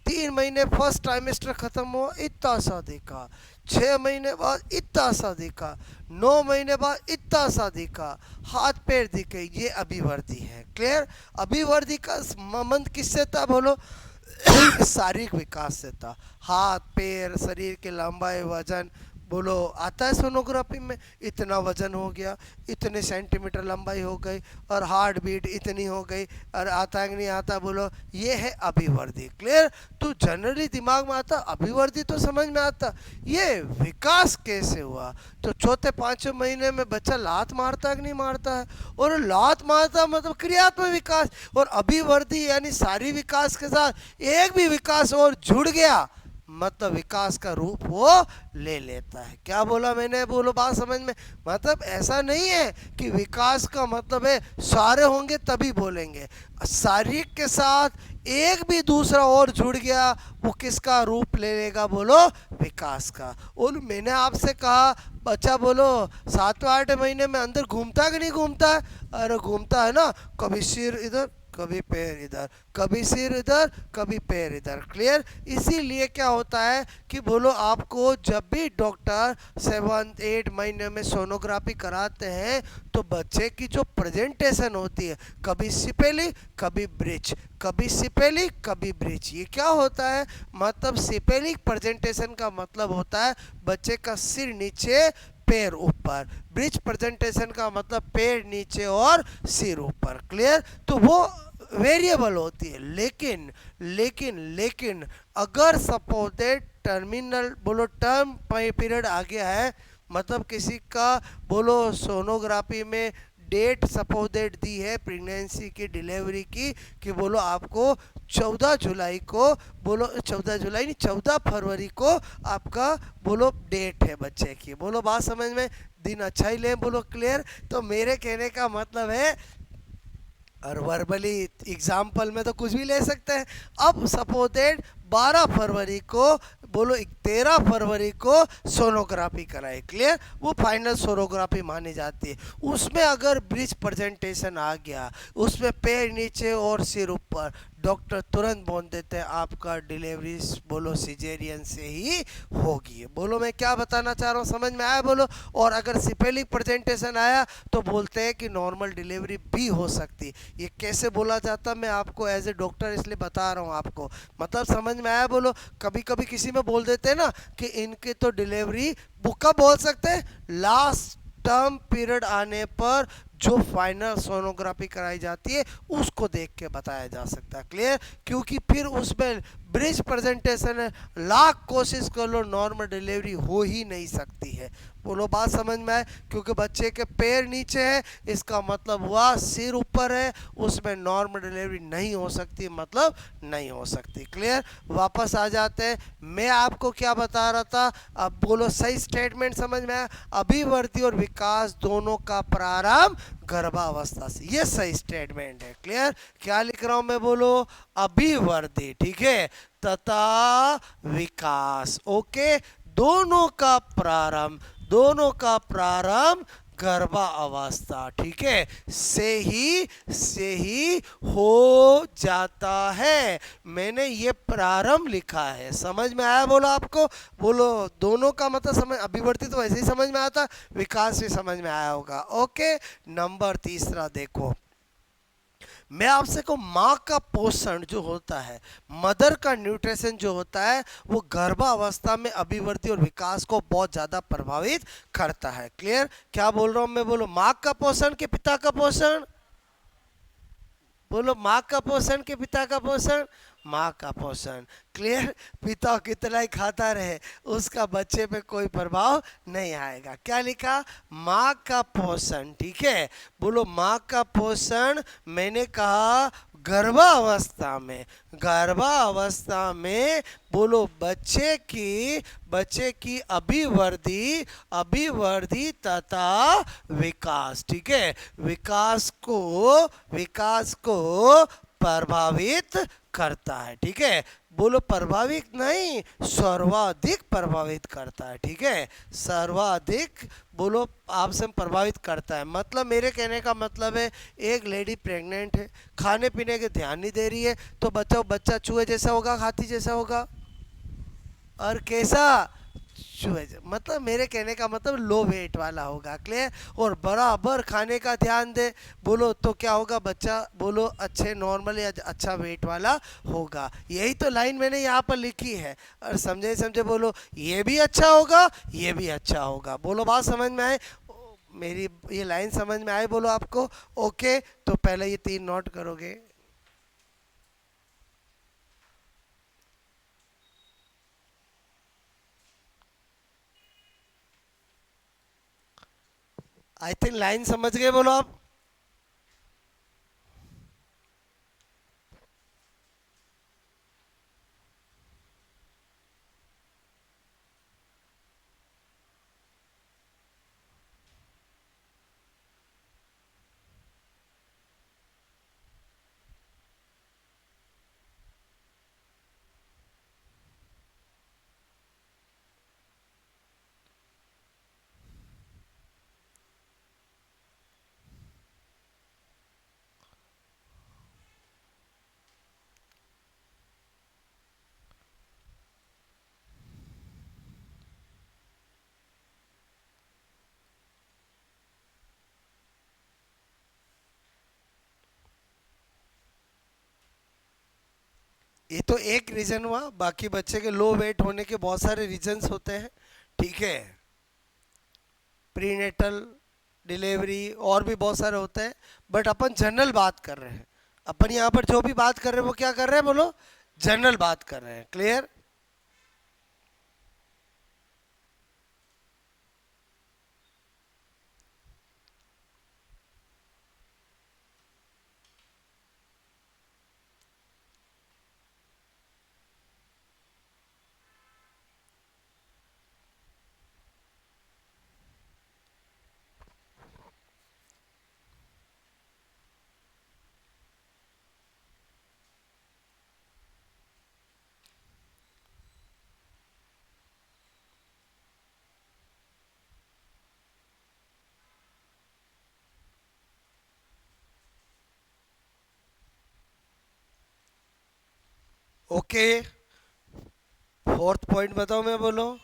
3 महीने फर्स्ट ट्राइमेस्टर खत्म हुआ, इतना सा दिखा। 6 महीने बाद इतना सा दिखा। 9 महीने बाद इतना सा दिखा। हाथ पैर दिखे, ये अभिवृद्धि है, क्लियर? अभिवृद्धि का संबंध किससे था बोलो? शारीरिक विकास से था। हाथ पैर, शरीर की लंबाई, वजन, बोलो आता है सोनोग्राफी में? इतना वजन हो गया, इतने सेंटीमीटर लंबाई हो गई, और हार्ट बीट इतनी हो गई, और आता है कि नहीं आता? बोलो ये है अभिवृद्धि, क्लियर? तो जनरली दिमाग में आता अभिवृद्धि, तो समझ में आता ये विकास कैसे हुआ। तो चौथे पांचवें महीने में बच्चा लात मारता है कि नहीं मारता है? और लात मारता मतलब क्रियात्मक विकास, और अभिवृद्धि यानी शारीरिक विकास के साथ एक भी विकास और जुड़ गया, मतलब विकास का रूप वो ले लेता है। क्या बोला मैंने? बोलो बात समझ में? मतलब ऐसा नहीं है कि विकास का मतलब है सारे होंगे तभी बोलेंगे। शारीरिक के साथ एक भी दूसरा और जुड़ गया, वो किसका रूप ले लेगा? बोलो विकास का। और मैंने आपसे कहा बच्चा बोलो 7वें 8वें महीने में अंदर घूमता कि नहीं घूमता है? अरे घूमता है ना, कभी सिर इधर कभी पैर इधर, कभी सिर इधर, कभी पैर इधर। क्लियर? इसीलिए क्या होता है कि बोलो आपको जब भी डॉक्टर 7-8 महीने में सोनोग्राफी कराते हैं तो बच्चे की जो प्रेजेंटेशन होती है, कभी सिपेली कभी ब्रिज, कभी सिपेली कभी ब्रिज, ये क्या होता है? मतलब सिपेलिक प्रेजेंटेशन का मतलब होता है बच्चे का सिर नीचे पैर ऊपर, ब्रिज प्रेजेंटेशन का मतलब पैर नीचे और सिर ऊपर। क्लियर? तो वो वेरिएबल होती है, लेकिन लेकिन लेकिन अगर सपोज टर्मिनल बोलो टर्म पीरियड आ गया है, मतलब किसी का बोलो सोनोग्राफी में डेट सपोज डेट दी है प्रेगनेंसी की, डिलीवरी की, कि बोलो आपको 14 जुलाई को, बोलो 14 जुलाई नहीं 14 फरवरी को आपका बोलो डेट है बच्चे की। बोलो बात समझ में? दिन अच्छा ही ले बोलो। क्लियर? तो मेरे कहने का मतलब है, और वर्बली एग्जाम्पल में तो कुछ भी ले सकते हैं। अब सपोजेड 12 फरवरी को बोलो 13 फरवरी को सोनोग्राफी कराए। क्लियर? वो फाइनल सोनोग्राफी मानी जाती है। उसमें अगर ब्रिज प्रेजेंटेशन आ गया, उसमें पैर नीचे और सिर ऊपर, डॉक्टर तुरंत बोल देते हैं आपका डिलीवरी बोलो सिजेरियन से ही होगी। बोलो मैं क्या बताना चाह रहा हूँ, समझ में आया? बोलो। और अगर सिपेलिक प्रेजेंटेशन आया तो बोलते हैं कि नॉर्मल डिलीवरी भी हो सकती। ये कैसे बोला जाता मैं आपको एज ए डॉक्टर इसलिए बता रहा हूँ आपको, मतलब समझ में आया? बोलो। कभी कभी किसी में बोल देते हैं ना कि इनके तो डिलीवरी कब बोल सकते हैं, लास्ट टर्म पीरियड आने पर जो फाइनल सोनोग्राफी कराई जाती है उसको देख के बताया जा सकता है। क्लियर? क्योंकि फिर उसमें ब्रिज प्रेजेंटेशन है, लाख कोशिश कर लो नॉर्मल डिलीवरी हो ही नहीं सकती है। बोलो बात समझ में आए? क्योंकि बच्चे के पैर नीचे है, इसका मतलब हुआ सिर ऊपर है, उसमें नॉर्मल डिलीवरी नहीं हो सकती, मतलब नहीं हो सकती। क्लियर? वापस आ जाते हैं, मैं आपको क्या बता रहा था, अब बोलो सही स्टेटमेंट समझ में आया? अभिवृद्धि और विकास दोनों का प्रारंभ गर्भावस्था से, ये सही स्टेटमेंट है। क्लियर? क्या लिख रहा हूं मैं? बोलो अभिवृद्धि, ठीक है, तथा विकास, ओके, दोनों का प्रारंभ, दोनों का प्रारंभ गर्भावस्था, ठीक है, से ही हो जाता है। मैंने ये प्रारंभ लिखा है, समझ में आया? बोलो आपको। बोलो दोनों का मतलब समझ, अभिवृद्धि तो वैसे ही समझ में आता, विकास भी समझ में आया होगा। ओके, नंबर तीसरा देखो, मैं आपसे को माँ का पोषण जो होता है, मदर का न्यूट्रिशन जो होता है, वो गर्भावस्था में अभिवृद्धि और विकास को बहुत ज़्यादा प्रभावित करता है। क्लियर? क्या बोल रहा हूँ मैं? बोलो माँ का पोषण के पिता का पोषण, बोलो माँ का पोषण के पिता का पोषण, माँ का पोषण। क्लियर? पिता कितना ही खाता रहे उसका बच्चे पे कोई प्रभाव नहीं आएगा। क्या लिखा? माँ का पोषण, ठीक है। बोलो माँ का पोषण, मैंने कहा गर्भावस्था में, गर्भावस्था में बोलो बच्चे की अभिवृद्धि, अभिवृद्धि तथा विकास, ठीक है, विकास को प्रभावित करता है। ठीक है, बोलो प्रभावित नहीं, सर्वाधिक प्रभावित करता है। ठीक है, सर्वाधिक बोलो आपसे प्रभावित करता है। मतलब मेरे कहने का मतलब है, एक लेडी प्रेग्नेंट है, खाने पीने के ध्यान नहीं दे रही है, तो बच्चा चूहे जैसा होगा, हाथी जैसा होगा, और कैसा, मतलब मेरे कहने का मतलब लो वेट वाला होगा। क्लियर? और बराबर खाने का ध्यान दे बोलो तो क्या होगा, बच्चा बोलो अच्छे नॉर्मल या अच्छा वेट वाला होगा। यही तो लाइन मैंने यहाँ पर लिखी है, और समझे समझे बोलो ये भी अच्छा होगा, ये भी अच्छा होगा। बोलो बात समझ में आए? मेरी ये लाइन समझ में आए बोलो आपको? ओके, तो पहले ये 3 नोट करोगे। आई थिंक लाइन समझ गए बोलो आप? ये तो एक रीजन हुआ, बाकी बच्चे के लो वेट होने के बहुत सारे रीजंस होते हैं, ठीक है। प्रीनेटल, डिलीवरी और भी बहुत सारे होते हैं, बट अपन जनरल बात कर रहे हैं। अपन यहाँ पर जो भी बात कर रहे हैं वो क्या कर रहे हैं बोलो, जनरल बात कर रहे हैं। क्लियर? ओके, फोर्थ पॉइंट बताओ मैं बोलो।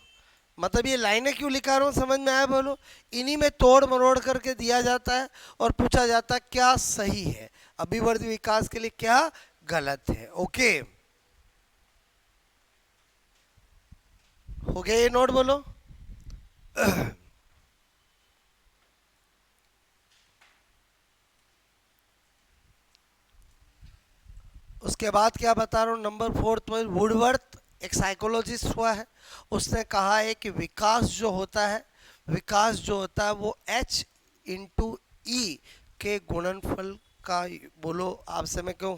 मतलब ये लाइनें क्यों लिखा रहा हूँ समझ में आया बोलो। इन्हीं में तोड़ मरोड़ करके दिया जाता है और पूछा जाता है क्या सही है, अभिवर्धी विकास के लिए क्या गलत है। ओके, हो गया ये नोट बोलो। उसके बाद क्या बता रहा हूँ, नंबर फोर्थ में वुडवर्थ एक साइकोलॉजिस्ट हुआ है, उसने कहा है कि विकास जो होता है, विकास जो होता है वो H इंटू ई के गुणनफल का बोलो आपसे मैं क्यों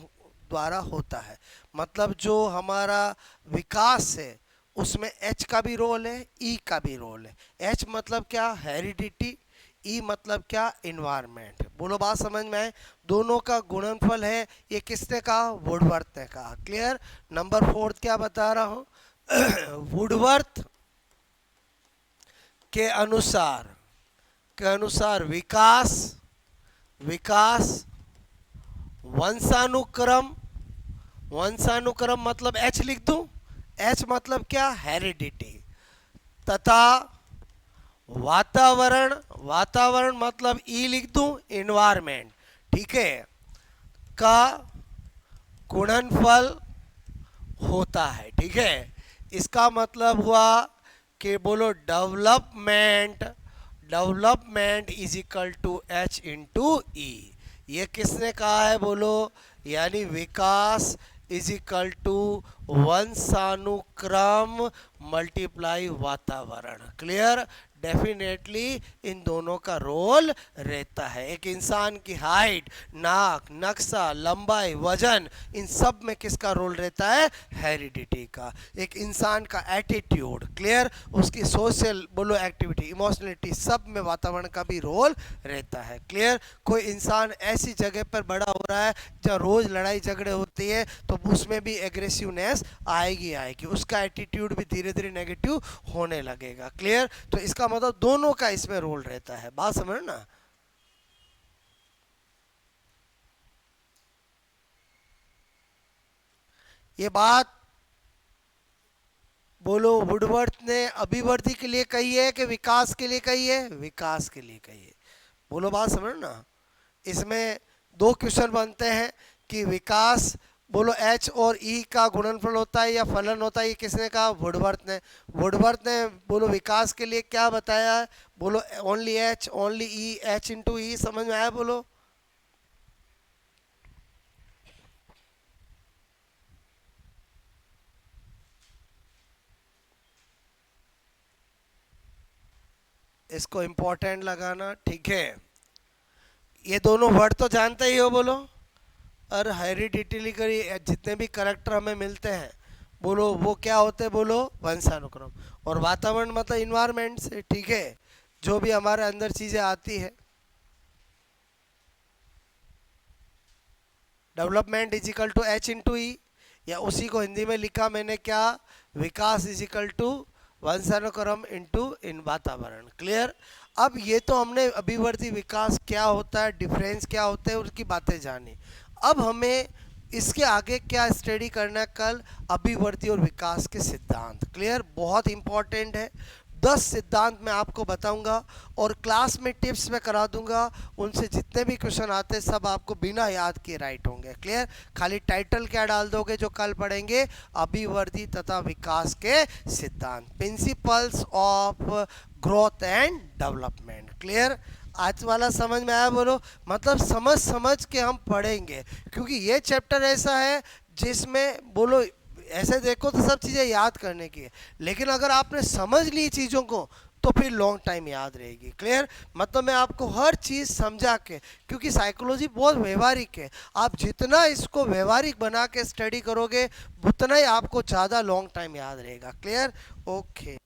द्वारा होता है। मतलब जो हमारा विकास है उसमें H का भी रोल है, E का भी रोल है। H मतलब क्या, हेरिडिटी, ई मतलब क्या, इन्वायरमेंट। बोलो बात समझ में आए, दोनों का गुणनफल है। ये किसने कहा, वुडवर्थ ने कहा। क्लियर? नंबर फोर्थ क्या बता रहा हूं, वुडवर्थ के अनुसार विकास, विकास वंशानुक्रम, वंशानुक्रम मतलब एच लिख दूं, एच मतलब क्या, हेरिडिटी, तथा वातावरण, वातावरण मतलब ई लिख दूं, इन्वायरमेंट, ठीक है, का गुणनफल होता है। ठीक है, इसका मतलब हुआ कि बोलो development, development is equal to H into E. ये किसने कहा है बोलो, यानी विकास इज इक्वल टू वंशानुक्रम मल्टीप्लाई वातावरण। क्लियर? डेफिनेटली इन दोनों का रोल रहता है। एक इंसान की हाइट, नाक, नक्शा, लंबाई, वजन, इन सब में किसका रोल रहता है, हेरिडिटी का। एक इंसान का एटीट्यूड, क्लियर, उसकी सोशल बोलो एक्टिविटी, इमोशनलिटी, सब में वातावरण का भी रोल रहता है। क्लियर? कोई इंसान ऐसी जगह पर बड़ा हो रहा है जहाँ रोज लड़ाई झगड़े होती है तो उसमें भी एग्रेसिवनेस आएगी आएगी, उसका एटीट्यूड भी धीरे धीरे नेगेटिव होने लगेगा। क्लियर? तो इसका मतलब दोनों का इसमें रोल रहता है। बात समझ ना? ये बात बोलो वुडवर्थ ने अभिवृद्धि के लिए कही है कि विकास के लिए कही है, विकास के लिए कही है। बोलो बात समझ ना? इसमें दो क्वेश्चन बनते हैं कि विकास बोलो एच और ई का गुणनफल होता है या फलन होता है, ये किसने कहा, वुडवर्थ ने। वुडवर्थ ने बोलो विकास के लिए क्या बताया है, बोलो only H, only E, H into ई। समझ में आया बोलो? इसको इम्पोर्टेंट लगाना, ठीक है। ये दोनों वर्ड तो जानते ही हो बोलो। और हेरिडिटली करी जितने भी करेक्टर हमें मिलते हैं बोलो वो क्या होते हैं, बोलो वंशानुक्रम। और वातावरण मतलब इन्वायरमेंट से, ठीक है, जो भी हमारे अंदर चीज़ें आती है। Development is equal to H into E, या उसी को हिंदी में लिखा मैंने क्या, विकास इज इक्वल टू वंशानुक्रम इंटू इन वातावरण। क्लियर? अब ये तो हमने अभिवर्ती विकास क्या होता है, डिफरेंस क्या होता है, उसकी बातें जानी। अब हमें इसके आगे क्या स्टडी करना है कल, अभिवर्ती और विकास के सिद्धांत। क्लियर? बहुत इंपॉर्टेंट है। 10 सिद्धांत मैं आपको बताऊंगा और क्लास में टिप्स में करा दूंगा। उनसे जितने भी क्वेश्चन आते हैं सब आपको बिना याद किए राइट होंगे। क्लियर? खाली टाइटल क्या डाल दोगे जो कल पढ़ेंगे, अभिवृद्धि तथा विकास के सिद्धांत, principles of growth and development. Clear? आज वाला समझ में आया? बोलो। मतलब समझ समझ के हम पढ़ेंगे, क्योंकि ये चैप्टर ऐसा है जिसमें बोलो ऐसे देखो तो सब चीज़ें याद करने की है, लेकिन अगर आपने समझ ली चीज़ों को तो फिर लॉन्ग टाइम याद रहेगी। क्लियर? मतलब मैं आपको हर चीज़ समझा के, क्योंकि साइकोलॉजी बहुत व्यवहारिक है, आप जितना इसको व्यवहारिक बना के स्टडी करोगे उतना ही आपको ज़्यादा लॉन्ग टाइम याद रहेगा। क्लियर? ओके।